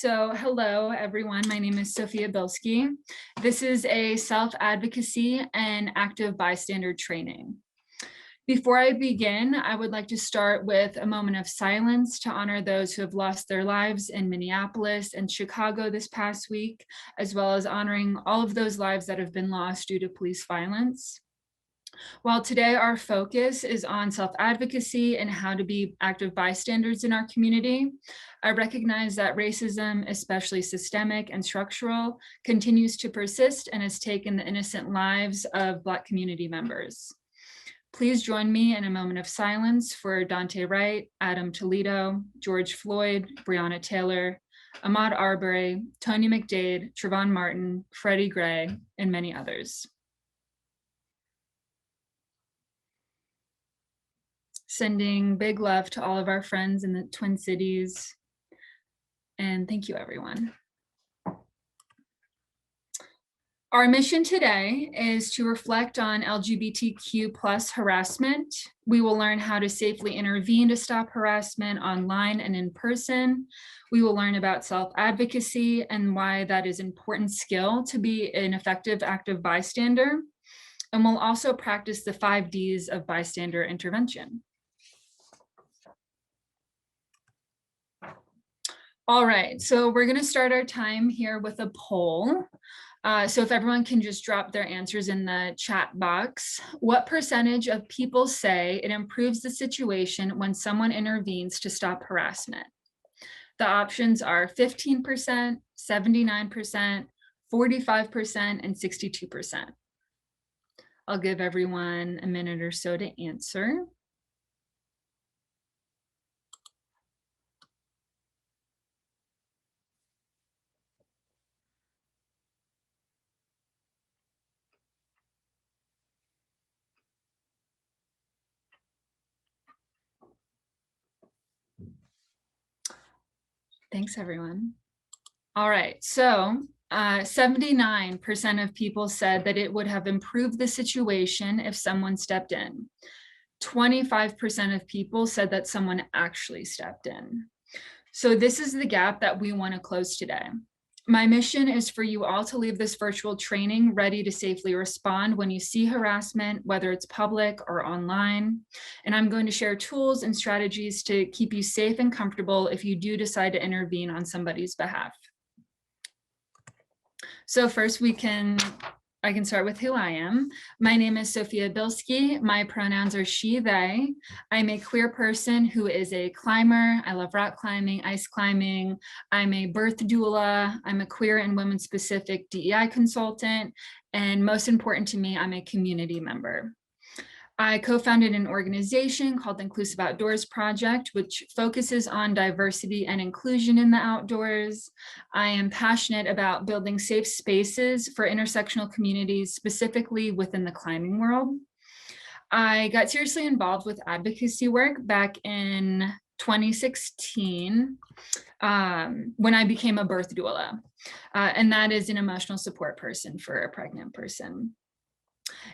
So hello, everyone. My name is Sophia Bielsky. This is a self-advocacy and active bystander training. Before I begin, I would like to start with a moment of silence to honor those who have lost their lives in Minneapolis and Chicago this past week, as well as honoring all of those lives that have been lost due to police violence. While today our focus is on self-advocacy and how to be active bystanders in our community, I recognize that racism, especially systemic and structural, continues to persist and has taken the innocent lives of Black community members. Please join me in a moment of silence for Dante Wright, Adam Toledo, George Floyd, Breonna Taylor, Ahmaud Arbery, Tony McDade, Trayvon Martin, Freddie Gray, and many others. Sending big love to all of our friends in the Twin Cities. And thank you, everyone. Our mission today is to reflect on LGBTQ+ harassment. We will learn how to safely intervene to stop harassment online and in person. We will learn about self-advocacy and why that is an important skill to be an effective active bystander. And we'll also practice the 5 Ds of bystander intervention. All right, so we're gonna start our time here with a poll. So if everyone can just drop their answers in the chat box. What percentage of people say it improves the situation when someone intervenes to stop harassment? The options are 15%, 79%, 45%, and 62%. I'll give everyone a minute or so to answer. Thanks, everyone. All right, so 79% of people said that it would have improved the situation if someone stepped in. 25% of people said that someone actually stepped in. So this is the gap that we want to close today. My mission is for you all to leave this virtual training ready to safely respond when you see harassment, whether it's public or online. And I'm going to share tools and strategies to keep you safe and comfortable if you do decide to intervene on somebody's behalf. So first I can start with who I am. My name is Sophia Bielsky. My pronouns are she, they. I'm a queer person who is a climber. I love rock climbing, ice climbing. I'm a birth doula. I'm a queer and women specific DEI consultant. And most important to me, I'm a community member. I co-founded an organization called the Inclusive Outdoors Project, which focuses on diversity and inclusion in the outdoors. I am passionate about building safe spaces for intersectional communities, specifically within the climbing world. I got seriously involved with advocacy work back in 2016 when I became a birth doula, and that is an emotional support person for a pregnant person.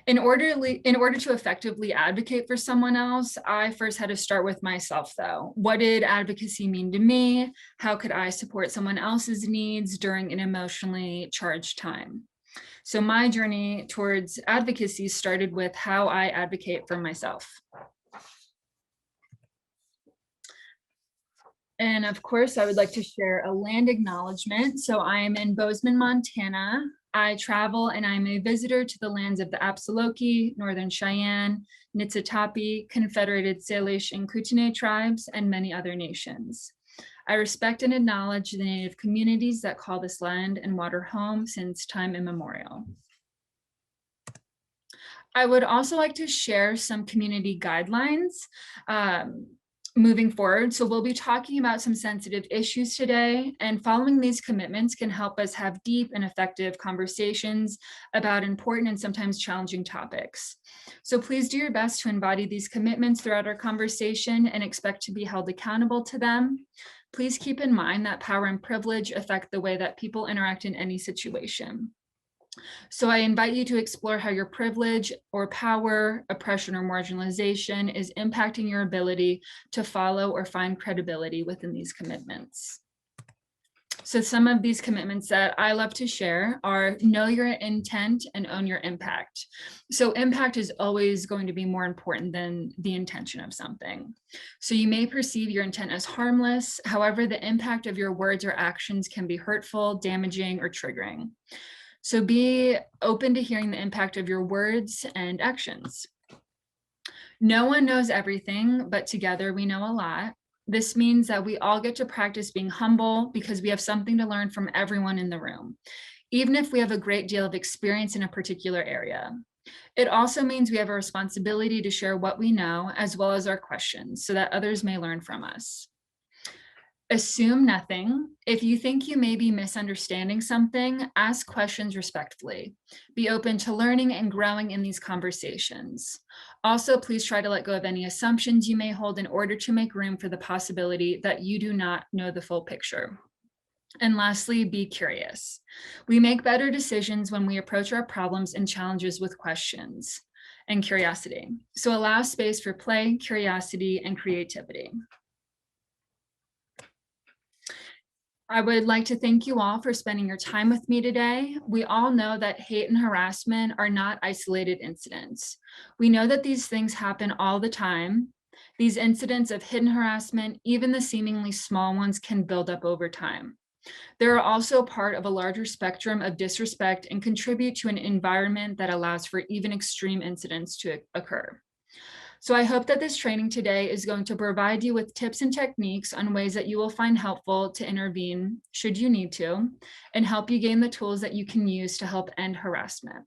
In order to effectively advocate for someone else, I first had to start with myself, though. What did advocacy mean to me? How could I support someone else's needs during an emotionally charged time? So my journey towards advocacy started with how I advocate for myself. And of course, I would like to share a land acknowledgement. So I'm in Bozeman, Montana. I travel and I'm a visitor to the lands of the Absaloki, Northern Cheyenne, Niitsitapi, Confederated Salish and Kootenai tribes, and many other nations. I respect and acknowledge the Native communities that call this land and water home since time immemorial. I would also like to share some community guidelines moving forward. So we'll be talking about some sensitive issues today, and following these commitments can help us have deep and effective conversations about important and sometimes challenging topics. So please do your best to embody these commitments throughout our conversation and expect to be held accountable to them. Please keep in mind that power and privilege affect the way that people interact in any situation. So I invite you to explore how your privilege or power, oppression or marginalization is impacting your ability to follow or find credibility within these commitments. So some of these commitments that I love to share are know your intent and own your impact. So impact is always going to be more important than the intention of something. So you may perceive your intent as harmless. However, the impact of your words or actions can be hurtful, damaging, or triggering. So be open to hearing the impact of your words and actions. No one knows everything, but together we know a lot. This means that we all get to practice being humble because we have something to learn from everyone in the room, even if we have a great deal of experience in a particular area. It also means we have a responsibility to share what we know as well as our questions so that others may learn from us. Assume nothing. If you think you may be misunderstanding something, ask questions respectfully. Be open to learning and growing in these conversations. Also, please try to let go of any assumptions you may hold in order to make room for the possibility that you do not know the full picture. And lastly, be curious. We make better decisions when we approach our problems and challenges with questions and curiosity. So allow space for play, curiosity, and creativity. I would like to thank you all for spending your time with me today. We all know that hate and harassment are not isolated incidents. We know that these things happen all the time. These incidents of hidden harassment, even the seemingly small ones, can build up over time. They're also part of a larger spectrum of disrespect and contribute to an environment that allows for even extreme incidents to occur. So I hope that this training today is going to provide you with tips and techniques on ways that you will find helpful to intervene should you need to, and help you gain the tools that you can use to help end harassment.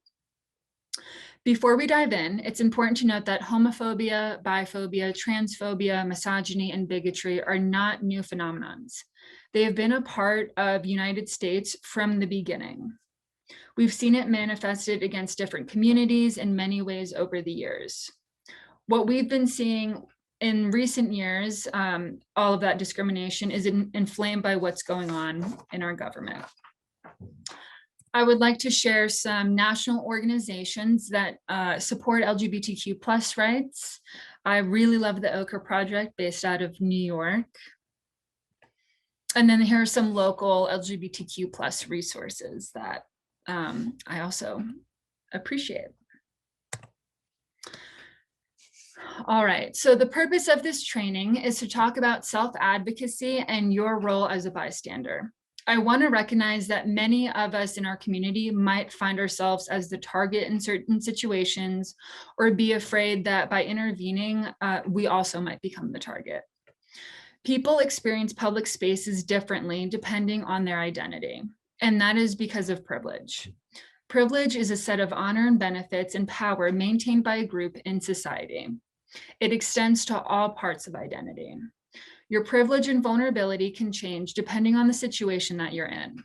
Before we dive in, it's important to note that homophobia, biphobia, transphobia, misogyny, and bigotry are not new phenomenons. They have been a part of the United States from the beginning. We've seen it manifested against different communities in many ways over the years. What we've been seeing in recent years, all of that discrimination is inflamed by what's going on in our government. I would like to share some national organizations that support LGBTQ+ rights. I really love the Ochre Project based out of New York. And then here are some local LGBTQ+ resources that I also appreciate. All right, so the purpose of this training is to talk about self-advocacy and your role as a bystander. I want to recognize that many of us in our community might find ourselves as the target in certain situations, or be afraid that by intervening, we also might become the target. People experience public spaces differently depending on their identity, and that is because of privilege. Privilege is a set of honor and benefits and power maintained by a group in society. It extends to all parts of identity. Your privilege and vulnerability can change depending on the situation that you're in.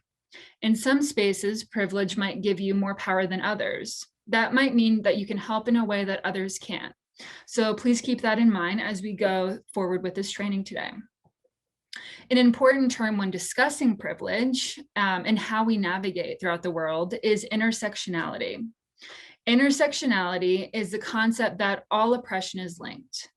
In some spaces, privilege might give you more power than others. That might mean that you can help in a way that others can't. So please keep that in mind as we go forward with this training today. An important term when discussing privilege and how we navigate throughout the world is intersectionality. Intersectionality is the concept that all oppression is linked.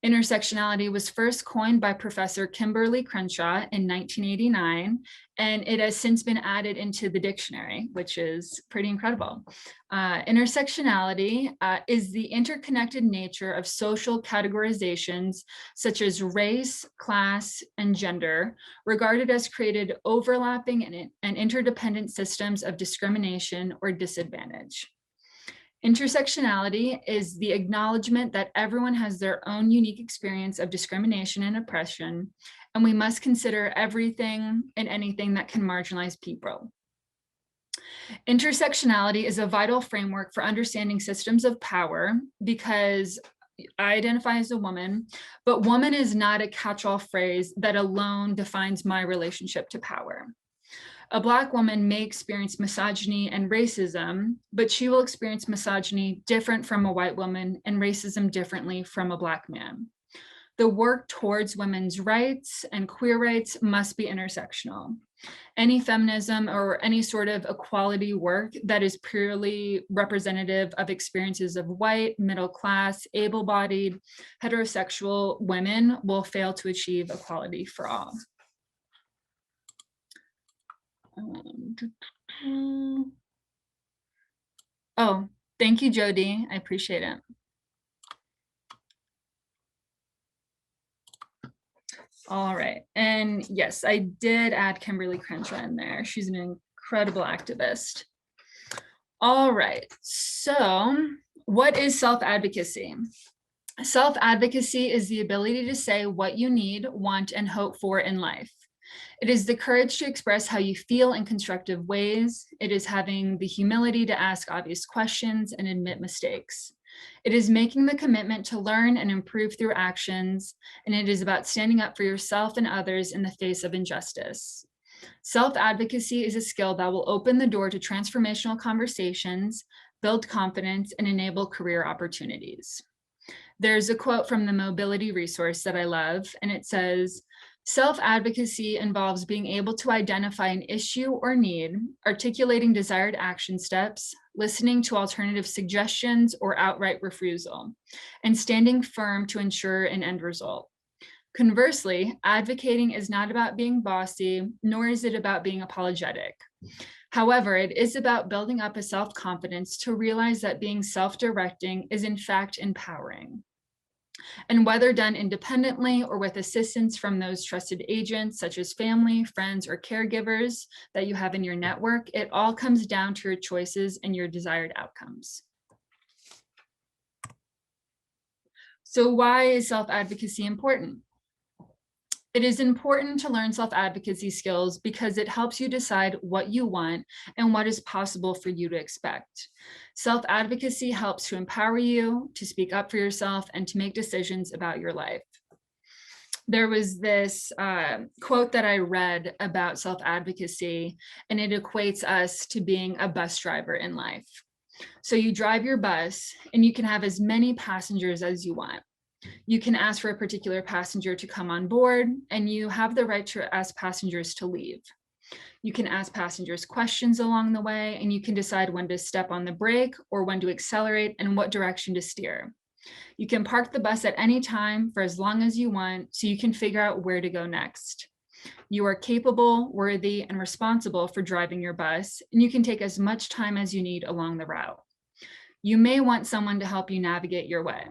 Intersectionality was first coined by Professor Kimberly Crenshaw in 1989, and it has since been added into the dictionary, which is pretty incredible. Intersectionality is the interconnected nature of social categorizations such as race, class, and gender, regarded as created overlapping and interdependent systems of discrimination or disadvantage. Intersectionality is the acknowledgement that everyone has their own unique experience of discrimination and oppression, and we must consider everything and anything that can marginalize people. Intersectionality is a vital framework for understanding systems of power because I identify as a woman, but woman is not a catch-all phrase that alone defines my relationship to power. A Black woman may experience misogyny and racism, but she will experience misogyny different from a white woman and racism differently from a Black man. The work towards women's rights and queer rights must be intersectional. Any feminism or any sort of equality work that is purely representative of experiences of white, middle class, able-bodied, heterosexual women will fail to achieve equality for all. Oh, thank you, Jody. I appreciate it. All right. And yes, I did add Kimberly Crenshaw in there. She's an incredible activist. All right. So what is self-advocacy? Self-advocacy is the ability to say what you need, want, and hope for in life. It is the courage to express how you feel in constructive ways. It is having the humility to ask obvious questions and admit mistakes. It is making the commitment to learn and improve through actions, and it is about standing up for yourself and others in the face of injustice. Self-advocacy is a skill that will open the door to transformational conversations, build confidence, and enable career opportunities. There's a quote from the mobility resource that I love, and it says, self-advocacy involves being able to identify an issue or need, articulating desired action steps, listening to alternative suggestions or outright refusal, and standing firm to ensure an end result. Conversely, advocating is not about being bossy, nor is it about being apologetic. However, it is about building up a self-confidence to realize that being self-directing is in fact empowering. And whether done independently or with assistance from those trusted agents, such as family, friends, or caregivers that you have in your network, it all comes down to your choices and your desired outcomes. So why is self-advocacy important? It is important to learn self-advocacy skills because it helps you decide what you want and what is possible for you to expect. Self-advocacy helps to empower you, to speak up for yourself, and to make decisions about your life. There was this quote that I read about self-advocacy, and it equates us to being a bus driver in life. So you drive your bus and you can have as many passengers as you want. You can ask for a particular passenger to come on board, and you have the right to ask passengers to leave. You can ask passengers questions along the way, and you can decide when to step on the brake or when to accelerate and what direction to steer. You can park the bus at any time for as long as you want, so you can figure out where to go next. You are capable, worthy, and responsible for driving your bus, and you can take as much time as you need along the route. You may want someone to help you navigate your way.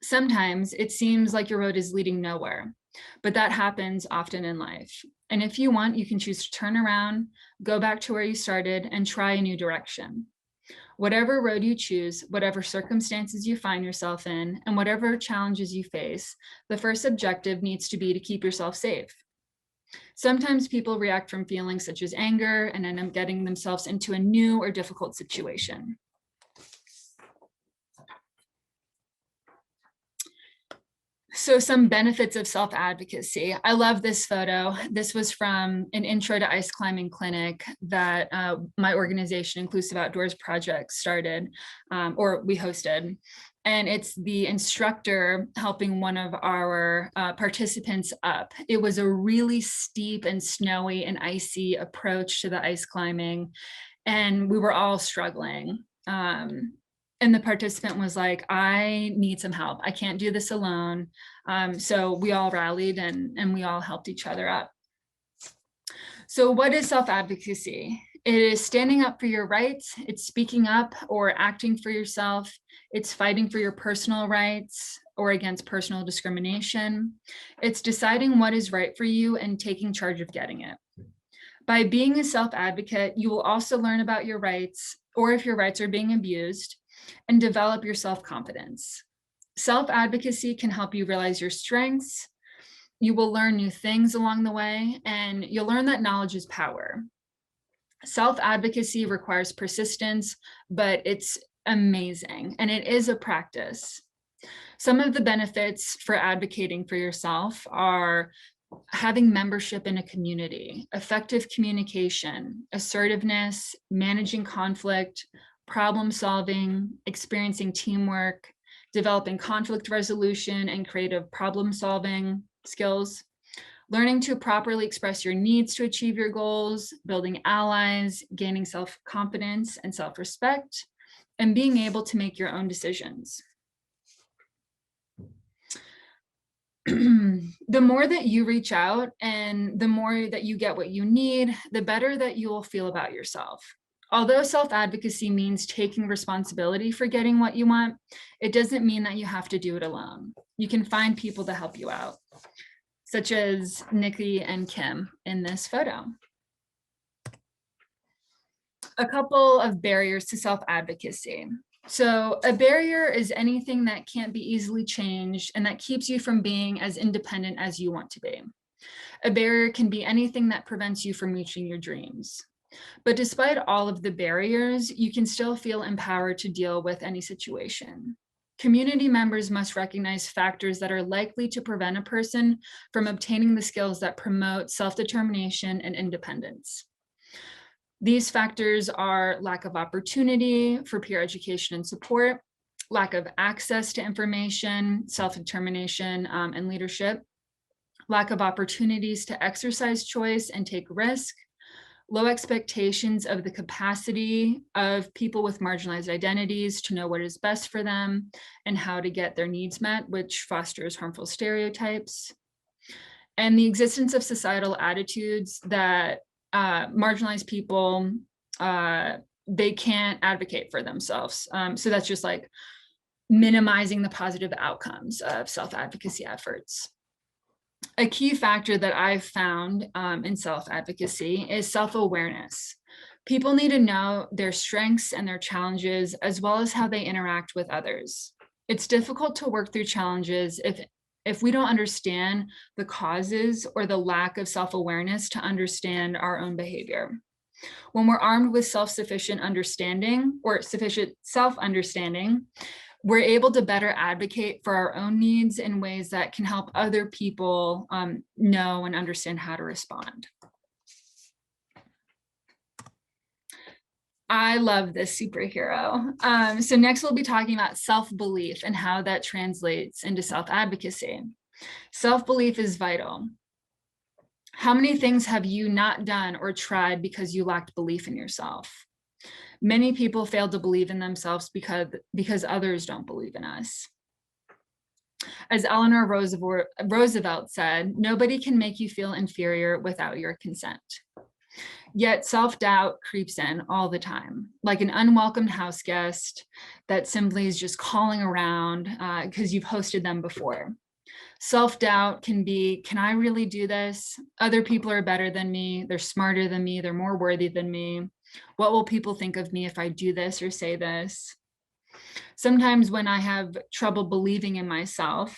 Sometimes it seems like your road is leading nowhere, but that happens often in life. And if you want, you can choose to turn around, go back to where you started, and try a new direction. Whatever road you choose, whatever circumstances you find yourself in, and whatever challenges you face, the first objective needs to be to keep yourself safe. Sometimes people react from feelings such as anger and end up getting themselves into a new or difficult situation. So some benefits of self-advocacy. I love this photo. This was from an intro to ice climbing clinic that my organization, Inclusive Outdoors Project, started, or we hosted. And it's the instructor helping one of our participants up. It was a really steep and snowy and icy approach to the ice climbing, and we were all struggling. And the participant was like, I need some help. I can't do this alone. So we all rallied and we all helped each other up. So what is self-advocacy? It is standing up for your rights. It's speaking up or acting for yourself. It's fighting for your personal rights or against personal discrimination. It's deciding what is right for you and taking charge of getting it. By being a self-advocate, you will also learn about your rights, or if your rights are being abused, and develop your self-confidence. Self-advocacy can help you realize your strengths. You will learn new things along the way, and you'll learn that knowledge is power. Self-advocacy requires persistence, but it's amazing, and it is a practice. Some of the benefits for advocating for yourself are having membership in a community, effective communication, assertiveness, managing conflict, problem solving, experiencing teamwork, developing conflict resolution and creative problem solving skills, learning to properly express your needs to achieve your goals, building allies, gaining self-confidence and self-respect, and being able to make your own decisions. The more that you reach out and the more that you get what you need, the better that you will feel about yourself. Although self-advocacy means taking responsibility for getting what you want, it doesn't mean that you have to do it alone. You can find people to help you out, such as Nikki and Kim in this photo. A couple of barriers to self-advocacy. So a barrier is anything that can't be easily changed and that keeps you from being as independent as you want to be. A barrier can be anything that prevents you from reaching your dreams. But despite all of the barriers, you can still feel empowered to deal with any situation. Community members must recognize factors that are likely to prevent a person from obtaining the skills that promote self-determination and independence. These factors are lack of opportunity for peer education and support, lack of access to information, self-determination, and leadership, lack of opportunities to exercise choice and take risk, low expectations of the capacity of people with marginalized identities to know what is best for them and how to get their needs met, which fosters harmful stereotypes, and the existence of societal attitudes that marginalized people, they can't advocate for themselves. So that's just like minimizing the positive outcomes of self-advocacy efforts. A key factor that I've found in self-advocacy is self-awareness. People need to know their strengths and their challenges, as well as how they interact with others. It's difficult to work through challenges if we don't understand the causes or the lack of self-awareness to understand our own behavior. When we're armed with self-sufficient understanding or sufficient self-understanding, we're able to better advocate for our own needs in ways that can help other people know and understand how to respond. I love this superhero. So next we'll be talking about self-belief and how that translates into self-advocacy. Self-belief is vital. How many things have you not done or tried because you lacked belief in yourself? Many people fail to believe in themselves because others don't believe in us. As Eleanor Roosevelt said, nobody can make you feel inferior without your consent. Yet self-doubt creeps in all the time, like an unwelcomed house guest that simply is just calling around because you've hosted them before. Self-doubt can be, can I really do this? Other people are better than me. They're smarter than me. They're more worthy than me. What will people think of me if I do this or say this? Sometimes when I have trouble believing in myself,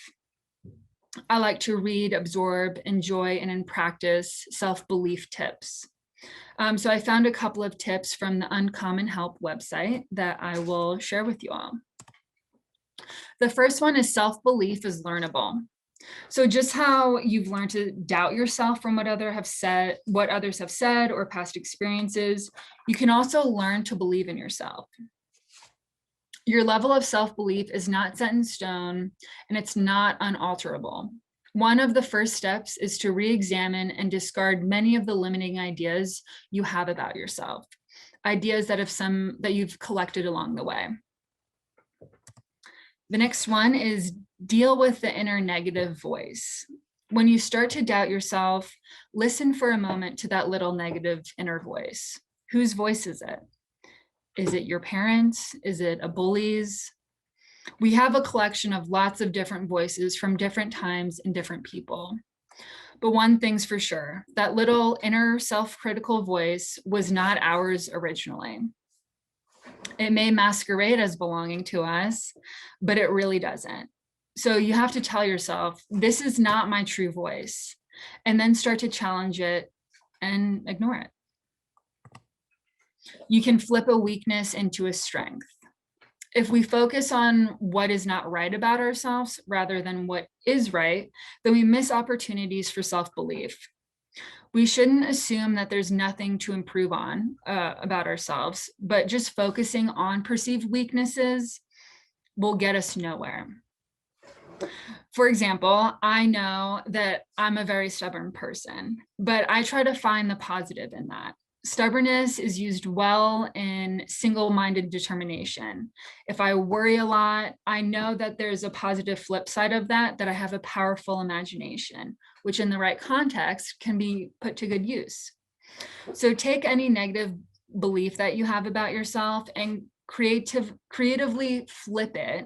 I like to read, absorb, enjoy, and then practice self-belief tips. So I found a couple of tips from the Uncommon Help website that I will share with you all. The first one is self-belief is learnable. So just how you've learned to doubt yourself from what others have said or past experiences, you can also learn to believe in yourself. Your level of self-belief is not set in stone and it's not unalterable. One of the first steps is to re-examine and discard many of the limiting ideas you have about yourself, ideas that you've collected along the way. The next one is deal with the inner negative voice. When you start to doubt yourself, listen for a moment to that little negative inner voice. Whose voice is it? Is it your parents? Is it a bully's? We have a collection of lots of different voices from different times and different people. But one thing's for sure, that little inner self-critical voice was not ours originally. It may masquerade as belonging to us, but it really doesn't. So you have to tell yourself, this is not my true voice, and then start to challenge it and ignore it. You can flip a weakness into a strength. If we focus on what is not right about ourselves rather than what is right, then we miss opportunities for self-belief. We shouldn't assume that there's nothing to improve on about ourselves, but just focusing on perceived weaknesses will get us nowhere. For example, I know that I'm a very stubborn person, but I try to find the positive in that. Stubbornness is used well in single-minded determination. If I worry a lot, I know that there's a positive flip side of that, that I have a powerful imagination, which in the right context can be put to good use. So take any negative belief that you have about yourself and creatively flip it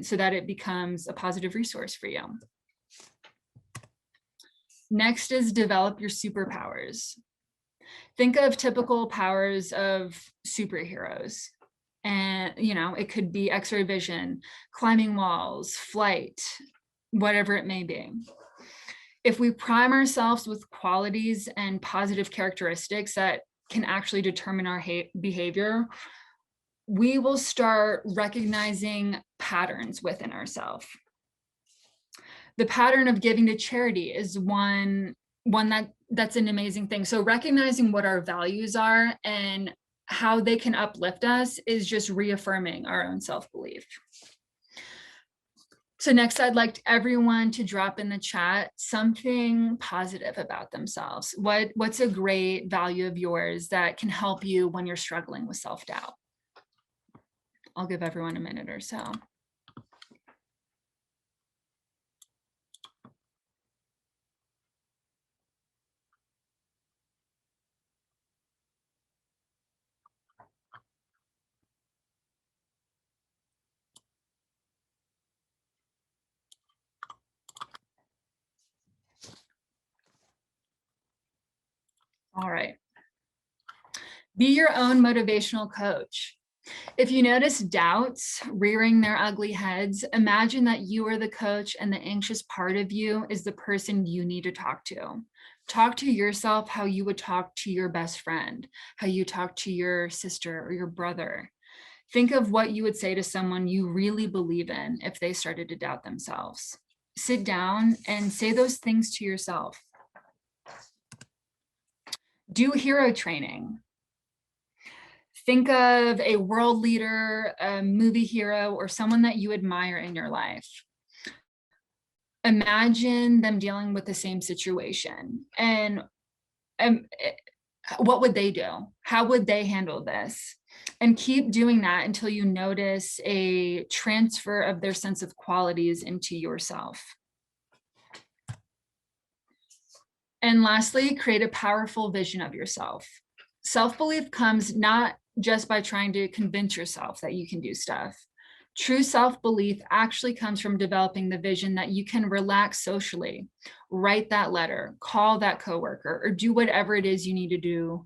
so that it becomes a positive resource for you. Next is develop your superpowers. Think of typical powers of superheroes. And, it could be X-ray vision, climbing walls, flight, whatever it may be. If we prime ourselves with qualities and positive characteristics that can actually determine our behavior, we will start recognizing patterns within ourselves. The pattern of giving to charity is one that's an amazing thing. So recognizing what our values are and how they can uplift us is just reaffirming our own self-belief. So next, I'd like everyone to drop in the chat something positive about themselves. What's a great value of yours that can help you when you're struggling with self-doubt? I'll give everyone a minute or so. All right. Be your own motivational coach. If you notice doubts rearing their ugly heads, imagine that you are the coach and the anxious part of you is the person you need to talk to. Talk to yourself how you would talk to your best friend, how you talk to your sister or your brother. Think of what you would say to someone you really believe in if they started to doubt themselves. Sit down and say those things to yourself. Do hero training. Think of a world leader, a movie hero, or someone that you admire in your life. Imagine them dealing with the same situation and what would they do? How would they handle this? And keep doing that until you notice a transfer of their sense of qualities into yourself. And lastly, create a powerful vision of yourself. Self-belief comes not just by trying to convince yourself that you can do stuff. True self-belief actually comes from developing the vision that you can relax socially, write that letter, call that coworker, or do whatever it is you need to do.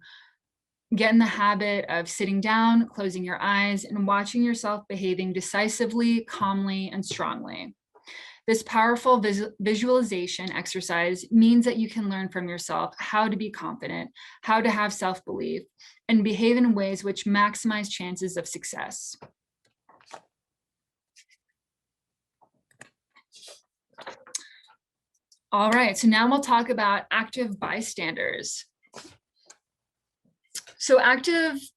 Get in the habit of sitting down, closing your eyes, and watching yourself behaving decisively, calmly, and strongly. This powerful visualization exercise means that you can learn from yourself how to be confident, how to have self-belief, and behave in ways which maximize chances of success. All right, so now we'll talk about active bystanders. So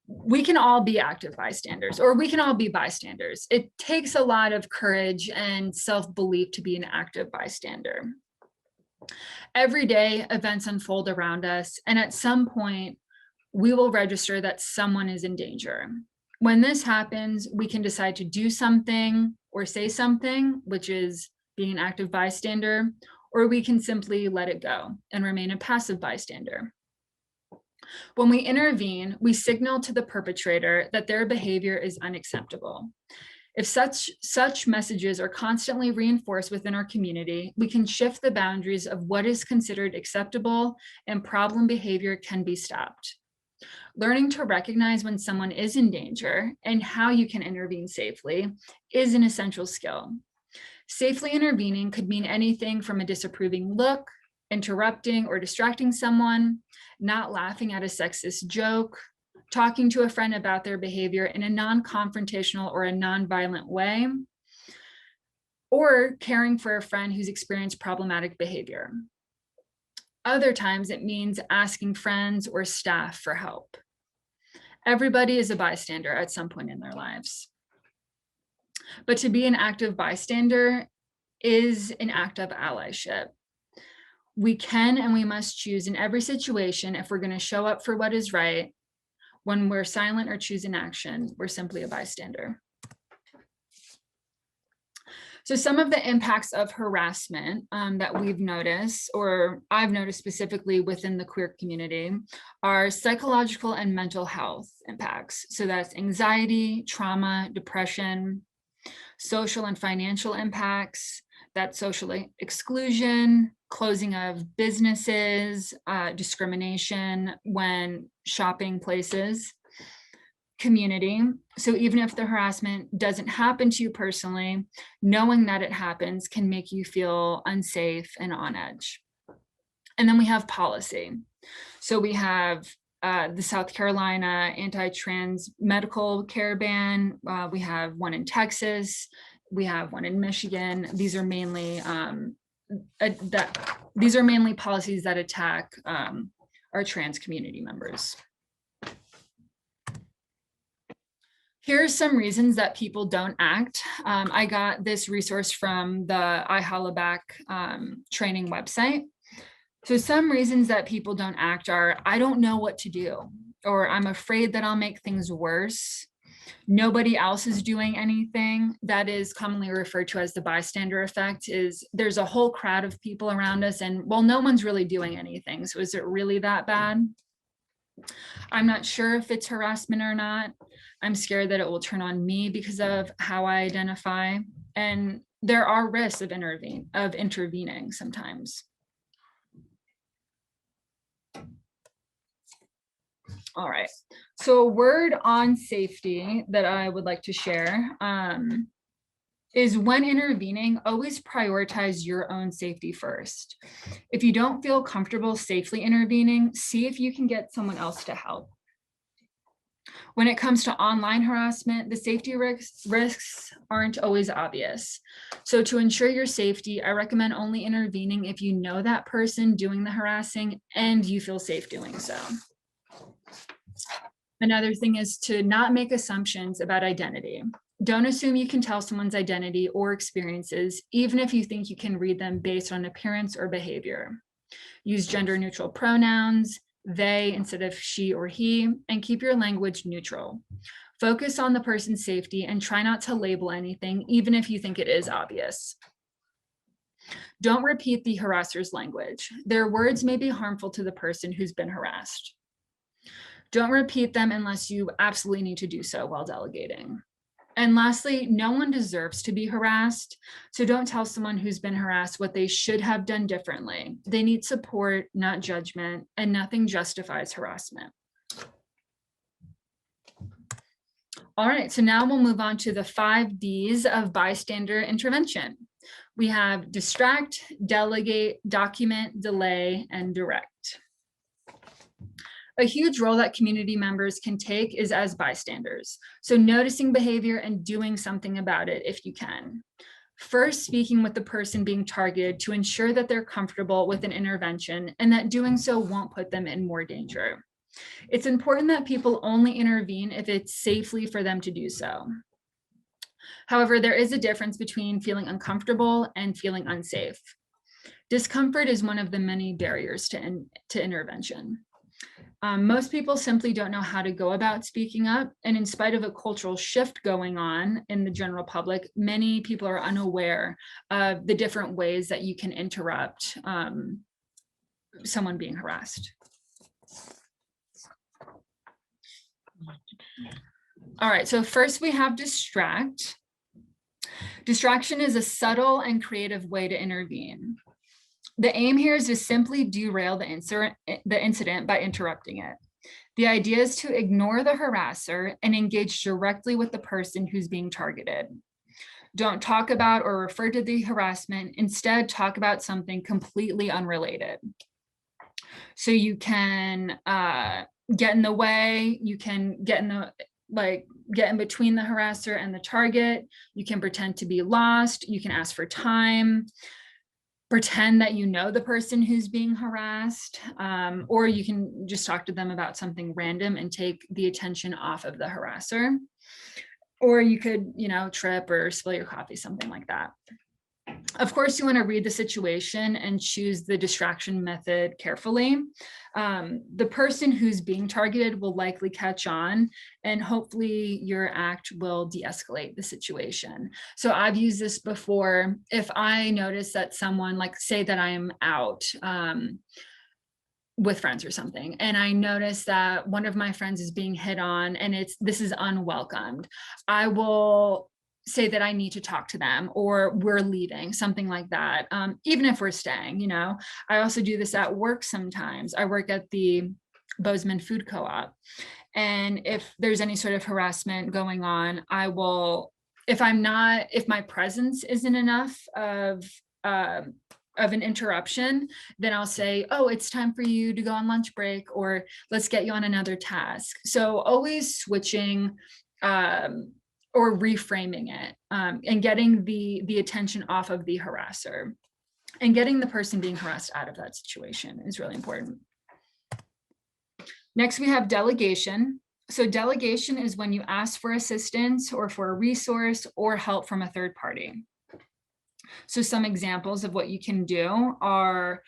we can all be active bystanders, or we can all be bystanders. It takes a lot of courage and self-belief to be an active bystander. Every day, events unfold around us, and at some point, we will register that someone is in danger. When this happens, we can decide to do something or say something, which is being an active bystander, or we can simply let it go and remain a passive bystander. When we intervene, we signal to the perpetrator that their behavior is unacceptable. If such messages are constantly reinforced within our community, we can shift the boundaries of what is considered acceptable, and problem behavior can be stopped. Learning to recognize when someone is in danger and how you can intervene safely is an essential skill. Safely intervening could mean anything from a disapproving look, interrupting or distracting someone, not laughing at a sexist joke, talking to a friend about their behavior in a non-confrontational or a non-violent way, or caring for a friend who's experienced problematic behavior. Other times it means asking friends or staff for help. Everybody is a bystander at some point in their lives. But to be an active bystander is an act of allyship. We can and we must choose in every situation if we're going to show up for what is right. When we're silent or choose inaction, we're simply a bystander. So some of the impacts of harassment that we've noticed, or I've noticed specifically within the queer community, are psychological and mental health impacts. So that's anxiety, trauma, depression, social and financial impacts, that's social exclusion, closing of businesses, discrimination when shopping places, community. So even if the harassment doesn't happen to you personally, knowing that it happens can make you feel unsafe and on edge. And then we have policy. So we have the South Carolina anti-trans medical care ban. We have one in Texas. We have one in Michigan. These are mainly policies that attack our trans community members. Here are some reasons that people don't act. I got this resource from the I Holla Back training website. So some reasons that people don't act are, I don't know what to do, or I'm afraid that I'll make things worse. Nobody else is doing anything. That is commonly referred to as the bystander effect. Is there's a whole crowd of people around us and, well, no one's really doing anything. So is it really that bad? I'm not sure if it's harassment or not. I'm scared that it will turn on me because of how I identify. And there are risks of intervening sometimes. All right, so a word on safety that I would like to share is when intervening, always prioritize your own safety first. If you don't feel comfortable safely intervening, see if you can get someone else to help. When it comes to online harassment, the safety risks aren't always obvious. So to ensure your safety, I recommend only intervening if you know that person doing the harassing and you feel safe doing so. Another thing is to not make assumptions about identity. Don't assume you can tell someone's identity or experiences, even if you think you can read them based on appearance or behavior. Use gender neutral pronouns, they instead of she or he, and keep your language neutral. Focus on the person's safety and try not to label anything, even if you think it is obvious. Don't repeat the harasser's language. Their words may be harmful to the person who's been harassed. Don't repeat them unless you absolutely need to do so while delegating. And lastly, no one deserves to be harassed. So don't tell someone who's been harassed what they should have done differently. They need support, not judgment, and nothing justifies harassment. All right, so now we'll move on to the 5 Ds of bystander intervention. We have distract, delegate, document, delay, and direct. A huge role that community members can take is as bystanders. So noticing behavior and doing something about it if you can. First, speaking with the person being targeted to ensure that they're comfortable with an intervention and that doing so won't put them in more danger. It's important that people only intervene if it's safely for them to do so. However, there is a difference between feeling uncomfortable and feeling unsafe. Discomfort is one of the many barriers to intervention. Most people simply don't know how to go about speaking up, and in spite of a cultural shift going on in the general public, many people are unaware of the different ways that you can interrupt someone being harassed. All right, so first we have distract. Distraction is a subtle and creative way to intervene. The aim here is to simply derail the incident by interrupting it. The idea is to ignore the harasser and engage directly with the person who's being targeted. Don't talk about or refer to the harassment. Instead, talk about something completely unrelated. So you can get in the way, you can get in between the harasser and the target. You can pretend to be lost. You can ask for time. Pretend that you know the person who's being harassed, or you can just talk to them about something random and take the attention off of the harasser. Or you could, trip or spill your coffee, something like that. Of course, you want to read the situation and choose the distraction method carefully. The person who's being targeted will likely catch on, and hopefully your act will de-escalate the situation. So I've used this before. If I notice that someone, like say that I am out with friends or something, and I notice that one of my friends is being hit on and this is unwelcomed, I will say that I need to talk to them, or we're leaving, something like that. Even if we're staying, you know. I also do this at work sometimes. I work at the Bozeman Food Co-op, and if there's any sort of harassment going on, I will, if my presence isn't enough of an interruption, then I'll say, oh, it's time for you to go on lunch break, or let's get you on another task. So always switching or reframing it, and getting the attention off of the harasser, and getting the person being harassed out of that situation is really important. Next, we have delegation. So delegation is when you ask for assistance or for a resource or help from a third party. So some examples of what you can do are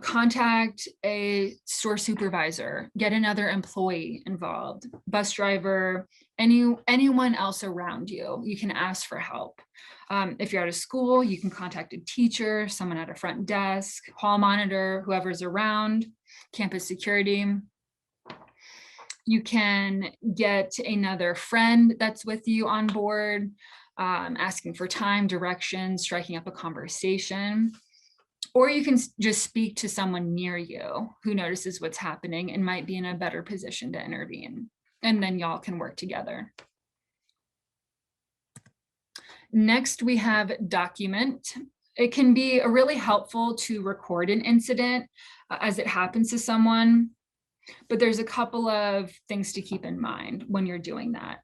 contact a store supervisor, get another employee involved, bus driver, anyone else around you. You can ask for help. If you're at a school, you can contact a teacher, someone at a front desk, hall monitor, whoever's around, campus security. You can get another friend that's with you on board, asking for time, direction, striking up a conversation. Or you can just speak to someone near you who notices what's happening and might be in a better position to intervene. And then y'all can work together. Next, we have document. It can be really helpful to record an incident as it happens to someone. But there's a couple of things to keep in mind when you're doing that.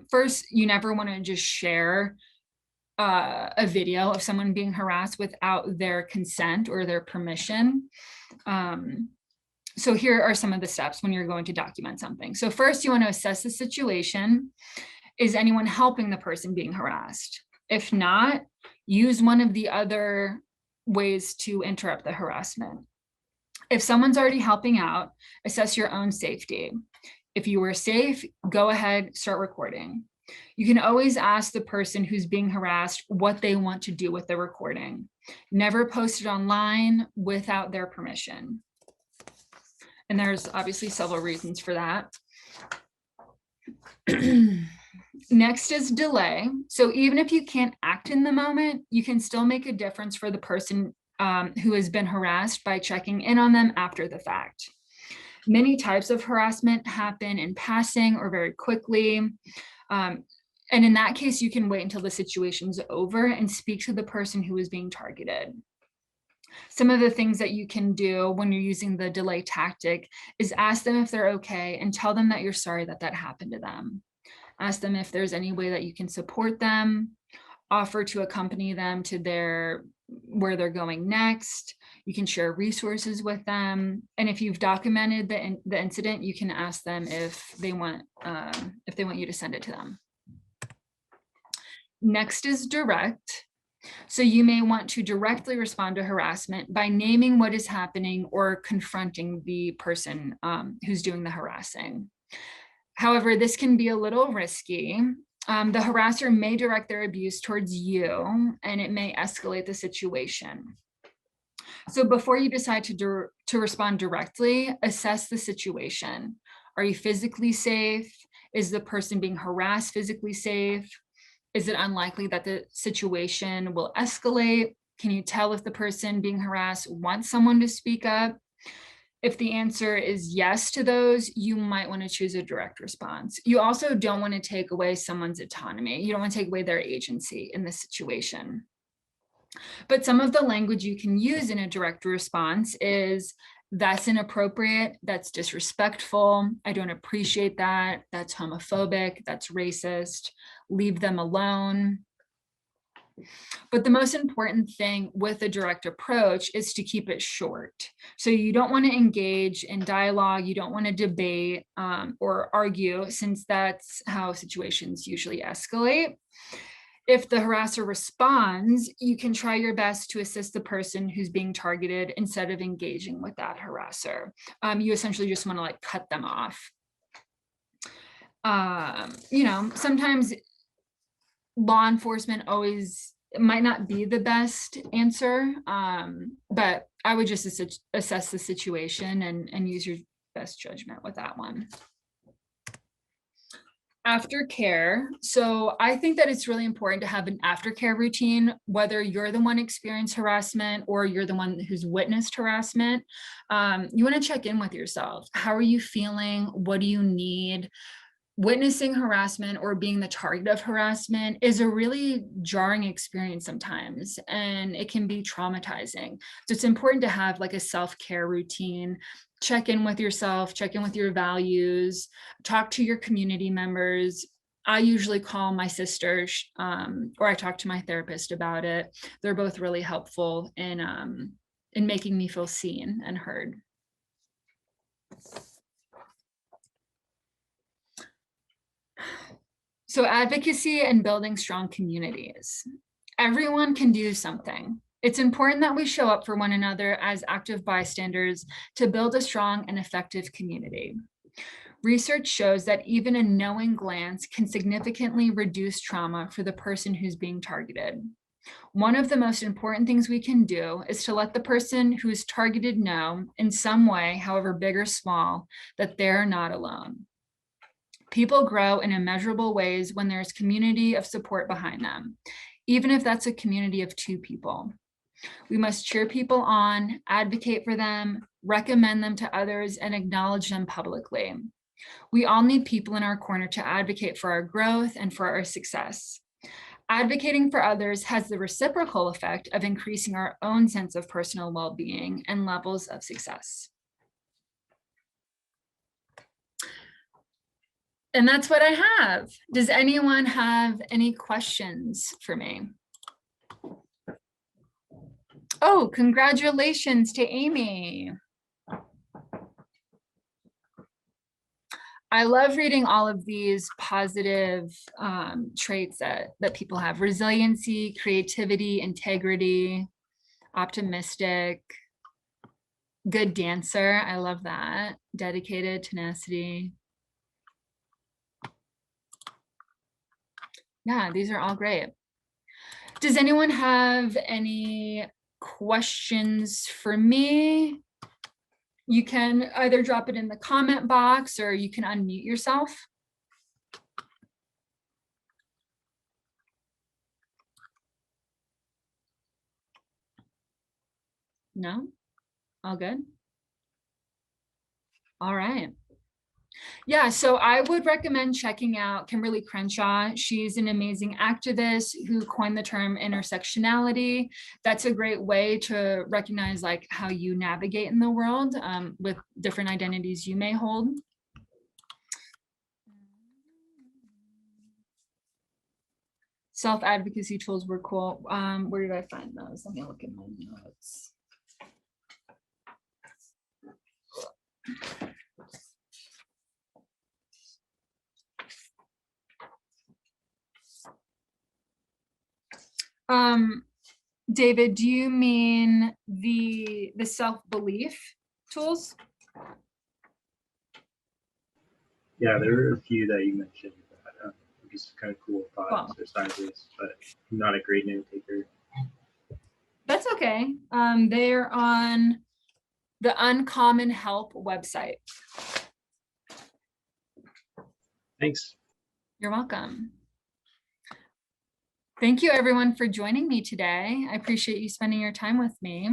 First, you never want to just share a video of someone being harassed without their consent or their permission. So here are some of the steps when you're going to document something. So first, you want to assess the situation. Is anyone helping the person being harassed? If not, use one of the other ways to interrupt the harassment. If someone's already helping out, assess your own safety. If you were safe, go ahead, start recording. You can always ask the person who's being harassed what they want to do with the recording. Never post it online without their permission. And there's obviously several reasons for that. Next is delay. So even if you can't act in the moment, you can still make a difference for the person who has been harassed by checking in on them after the fact. Many types of harassment happen in passing or very quickly. And in that case, you can wait until the situation's over and speak to the person who is being targeted. Some of the things that you can do when you're using the delay tactic is ask them if they're okay and tell them that you're sorry that that happened to them. Ask them if there's any way that you can support them, offer to accompany them to where they're going next. You can share resources with them. And if you've documented the incident, you can ask them if they want you to send it to them. Next is direct. So you may want to directly respond to harassment by naming what is happening or confronting the person who's doing the harassing. However, this can be a little risky. The harasser may direct their abuse towards you, and it may escalate the situation. So before you decide to respond directly, assess the situation. Are you physically safe? Is the person being harassed physically safe? Is it unlikely that the situation will escalate? Can you tell if the person being harassed wants someone to speak up? If the answer is yes to those, you might want to choose a direct response. You also don't want to take away someone's autonomy. You don't want to take away their agency in this situation. But some of the language you can use in a direct response is, that's inappropriate, that's disrespectful, I don't appreciate that, that's homophobic, that's racist, leave them alone. But the most important thing with a direct approach is to keep it short. So you don't want to engage in dialogue, you don't want to debate or argue, since that's how situations usually escalate. If the harasser responds, you can try your best to assist the person who's being targeted instead of engaging with that harasser. You essentially just want to like cut them off. You know, sometimes law enforcement always might not be the best answer, but I would just assess the situation and use your best judgment with that one. Aftercare. So I think that it's really important to have an aftercare routine, whether you're the one experiencing harassment or you're the one who's witnessed harassment. You want to check in with yourself. How are you feeling? What do you need? Witnessing harassment or being the target of harassment is a really jarring experience sometimes, and it can be traumatizing. So it's important to have like a self-care routine. Check in with yourself, check in with your values, talk to your community members. I usually call my sister or I talk to my therapist about it. They're both really helpful in making me feel seen and heard. So advocacy and building strong communities. Everyone can do something. It's important that we show up for one another as active bystanders to build a strong and effective community. Research shows that even a knowing glance can significantly reduce trauma for the person who's being targeted. One of the most important things we can do is to let the person who is targeted know in some way, however big or small, that they're not alone. People grow in immeasurable ways when there's community of support behind them, even if that's a community of 2 people. We must cheer people on, advocate for them, recommend them to others, and acknowledge them publicly. We all need people in our corner to advocate for our growth and for our success. Advocating for others has the reciprocal effect of increasing our own sense of personal well-being and levels of success. And that's what I have. Does anyone have any questions for me? Oh, congratulations to Amy. I love reading all of these positive traits that people have: resiliency, creativity, integrity, optimistic, good dancer. I love that. Dedicated, tenacity. Yeah, these are all great. Does anyone have any questions for me? You can either drop it in the comment box or you can unmute yourself. No? All good? All right. Yeah, so I would recommend checking out Kimberly Crenshaw. She's an amazing activist who coined the term intersectionality. That's a great way to recognize like how you navigate in the world with different identities you may hold. Self-advocacy tools were cool. Where did I find those? Let me look at my notes. David, do you mean the self-belief tools? Yeah, there are a few that you mentioned that are just kind of cool thought exercises, but I'm not a great note taker. That's okay. They're on the Uncommon Help website. Thanks. You're welcome. Thank you everyone for joining me today. I appreciate you spending your time with me.